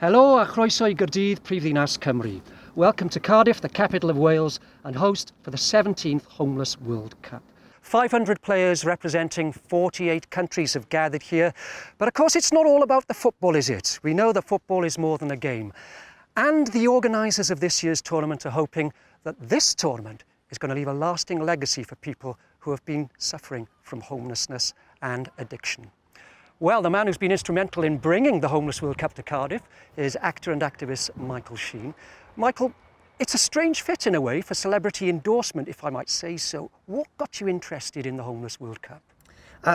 Helo a chroeso I Gaerdydd, Prifddinas Cymru. Welcome to Cardiff, the capital of Wales, and host for the 17th Homeless World Cup. 500 players representing 48 countries have gathered here. But of course, it's not all about the football, is it? We know that football is more than a game. And the organisers of this year's tournament are hoping that this tournament is going to leave a lasting legacy for people who have been suffering from homelessness and addiction. Well, the man who's been instrumental in bringing the Homeless World Cup to Cardiff is actor and activist Michael Sheen. Michael, it's a strange fit in a way for celebrity endorsement, if I might say so. What got you interested in the Homeless World Cup?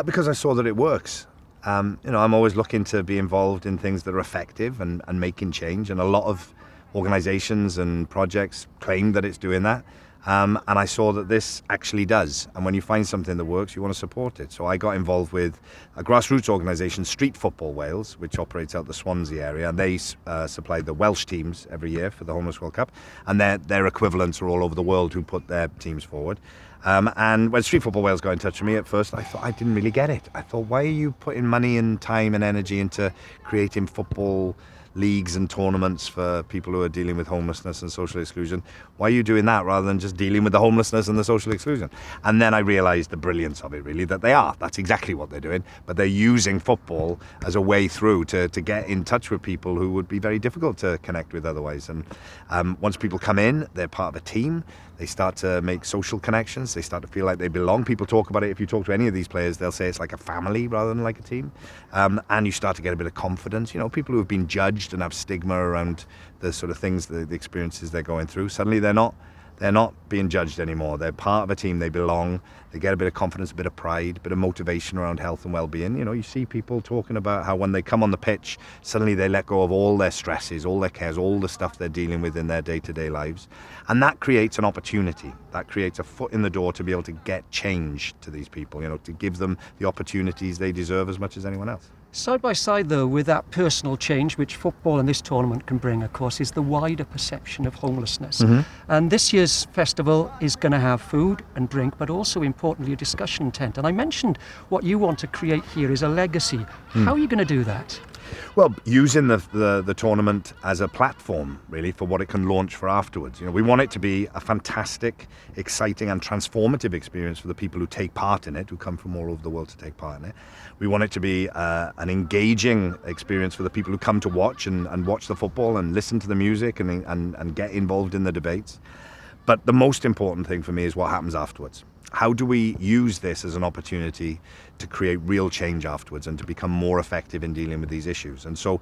Because I saw that it works. I'm always looking to be involved in things that are effective and making change. And a lot of organisations and projects claim that it's doing that. And I saw that this actually does. And when you find something that works, you want to support it. So I got involved with a grassroots organisation, Street Football Wales, which operates out the Swansea area. And they supply the Welsh teams every year for the Homeless World Cup. And their equivalents are all over the world who put their teams forward. And when Street Football Wales got in touch with me at first, I thought I didn't really get it. I thought, why are you putting money and time and energy into creating football leagues and tournaments for people who are dealing with homelessness and social exclusion? Why are you doing that rather than just dealing with the homelessness and the social exclusion? And then I realised the brilliance of it, really, that that's exactly what they're doing, but they're using football as a way through to get in touch with people who would be very difficult to connect with otherwise. And once people come in, they're part of a team. They start to make social connections. They start to feel like they belong. People talk about it. If you talk to any of these players, they'll say it's like a family rather than like a team. And you start to get a bit of confidence. People who have been judged and have stigma around the sort of things, the experiences they're going through, suddenly they're not being judged anymore. They're part of a team. They belong. They get a bit of confidence, a bit of pride, a bit of motivation around health and well-being. You see people talking about how when they come on the pitch, suddenly they let go of all their stresses, all their cares, all the stuff they're dealing with in their day-to-day lives. And that creates an opportunity. That creates a foot in the door to be able to get change to these people, to give them the opportunities they deserve as much as anyone else. Side by side, though, with that personal change, which football and this tournament can bring, of course, is the wider perception of homelessness. Mm-hmm. And this year's festival is going to have food and drink, but also, importantly, a discussion tent. And I mentioned what you want to create here is a legacy. How are you going to do that? Well, using the tournament as a platform, really, for what it can launch for afterwards. We want it to be a fantastic, exciting and transformative experience for the people who take part in it, who come from all over the world to take part in it. We want it to be an engaging experience for the people who come to watch and watch the football and listen to the music and get involved in the debates. But the most important thing for me is what happens afterwards. How do we use this as an opportunity to create real change afterwards and to become more effective in dealing with these issues? And so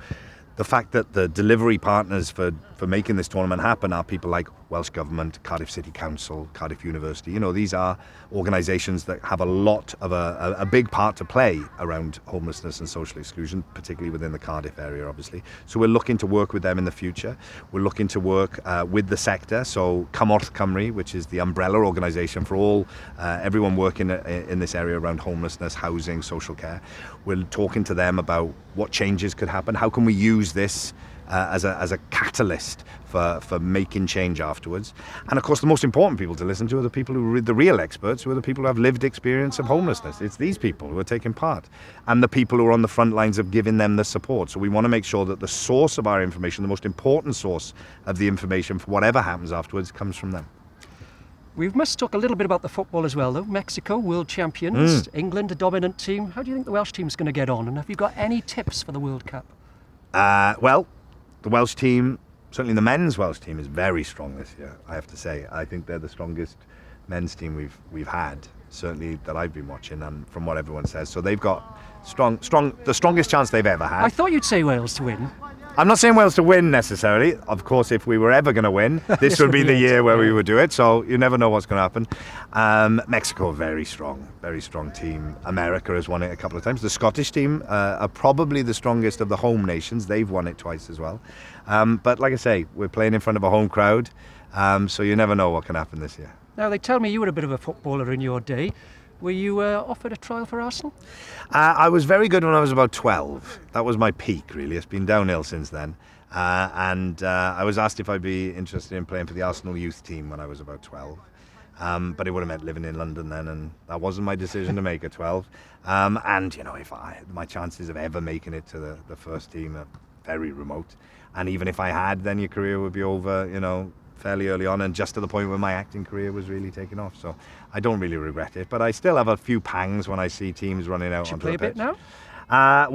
the fact that the delivery partners for making this tournament happen are people like Welsh Government, Cardiff City Council, Cardiff University. These are organisations that have a lot of a big part to play around homelessness and social exclusion, particularly within the Cardiff area, obviously. So we're looking to work with them in the future. We're looking to work with the sector. So Cymorth Cymru, which is the umbrella organisation for everyone working in this area around homelessness, housing, social care. We're talking to them about what changes could happen. How can we use this as a catalyst for making change afterwards? And of course, the most important people to listen to are the people who are the real experts, who are the people who have lived experience of homelessness. It's these people who are taking part, and the people who are on the front lines of giving them the support. So we want to make sure that the source of our information, the most important source of the information for whatever happens afterwards, comes from them. We must talk a little bit about the football as well, though. Mexico, world champions. England, a dominant team. How do you think the Welsh team's going to get on? And have you got any tips for the World Cup? Well, the Welsh team, certainly the men's Welsh team, is very strong this year, I have to say. I think they're the strongest men's team we've had, certainly that I've been watching, and from what everyone says. So they've got the strongest chance they've ever had. I thought you'd say Wales to win. I'm not saying Wales to win necessarily. Of course, if we were ever going to win, this would be the year where we would do it. So you never know what's going to happen. Mexico, very strong team. America has won it a couple of times. The Scottish team are probably the strongest of the home nations. They've won it twice as well. But like I say, we're playing in front of a home crowd. So you never know what can happen this year. Now, they tell me you were a bit of a footballer in your day. Were you offered a trial for Arsenal? I was very good when I was about 12. That was my peak, really. It's been downhill since then. And I was asked if I'd be interested in playing for the Arsenal youth team when I was about 12. But it would have meant living in London then, and that wasn't my decision to make at 12. And, if my chances of ever making it to the first team are very remote. And even if I had, then your career would be over, you know, fairly early on, and just to the point where my acting career was really taking off. So I don't really regret it, but I still have a few pangs when I see teams running out Do you onto play the a pitch. bit now?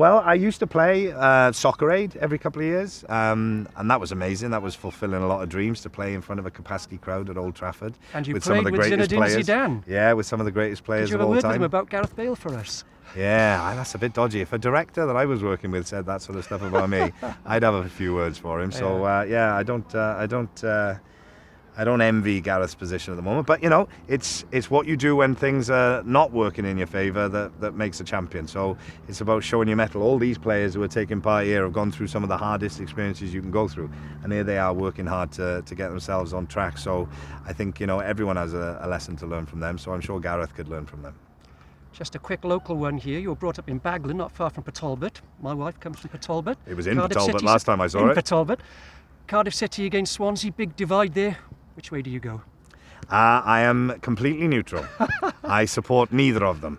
Well, I used to play Soccer Aid every couple of years, and that was amazing. That was fulfilling a lot of dreams, to play in front of a capacity crowd at Old Trafford. And you with some of the played with greatest Zinedine players. Zidane. Yeah, with some of the greatest players Did you of have a all word time. with him about Gareth Bale for us? Yeah, that's a bit dodgy. If a director that I was working with said that sort of stuff about me, I'd have a few words for him. So yeah, I don't envy Gareth's position at the moment. But you know, it's what you do when things are not working in your favour that makes a champion. So it's about showing your mettle. All these players who are taking part here have gone through some of the hardest experiences you can go through, and here they are working hard to get themselves on track. So I think, you know, everyone has a lesson to learn from them. So I'm sure Gareth could learn from them. Just a quick local one here. You were brought up in Baglin, not far from Port My wife comes from Port It was in Cardiff Port City, last time I saw in it. Port Cardiff City against Swansea, big divide there. Which way do you go? I am completely neutral. I support neither of them.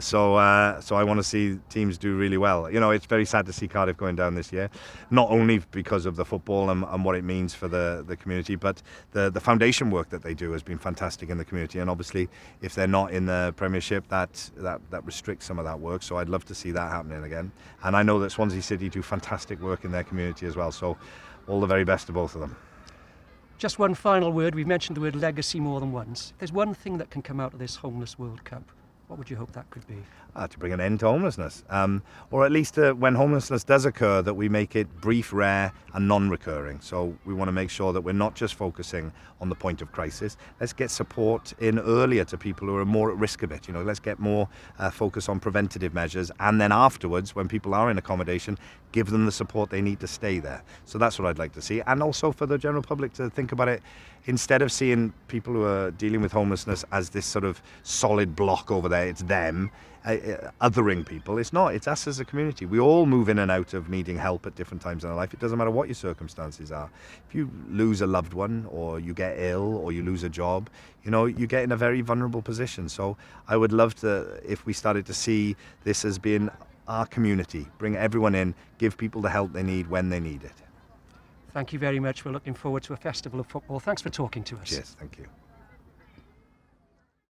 So I want to see teams do really well. You know, it's very sad to see Cardiff going down this year, not only because of the football and what it means for the community, but the foundation work that they do has been fantastic in the community. And obviously, if they're not in the Premiership, that restricts some of that work. So I'd love to see that happening again. And I know that Swansea City do fantastic work in their community as well. So all the very best to both of them. Just one final word. We've mentioned the word legacy more than once. If there's one thing that can come out of this Homeless World Cup, what would you hope that could be? To bring an end to homelessness, or at least when homelessness does occur, that we make it brief, rare and non-recurring. So we want to make sure that we're not just focusing on the point of crisis. Let's get support in earlier to people who are more at risk of it. You know, let's get more focus on preventative measures, and then afterwards, when people are in accommodation, give them the support they need to stay there. So that's what I'd like to see, and also for the general public to think about it. Instead of seeing people who are dealing with homelessness as this sort of solid block over there, it's them, othering people. It's not. It's us as a community. We all move in and out of needing help at different times in our life. It doesn't matter what your circumstances are. If you lose a loved one, or you get ill, or you lose a job, you know, you get in a very vulnerable position. So I would love to, if we started to see this as being our community, bring everyone in, give people the help they need when they need it. Thank you very much. We're looking forward to a festival of football. Thanks for talking to us. Cheers. Thank you.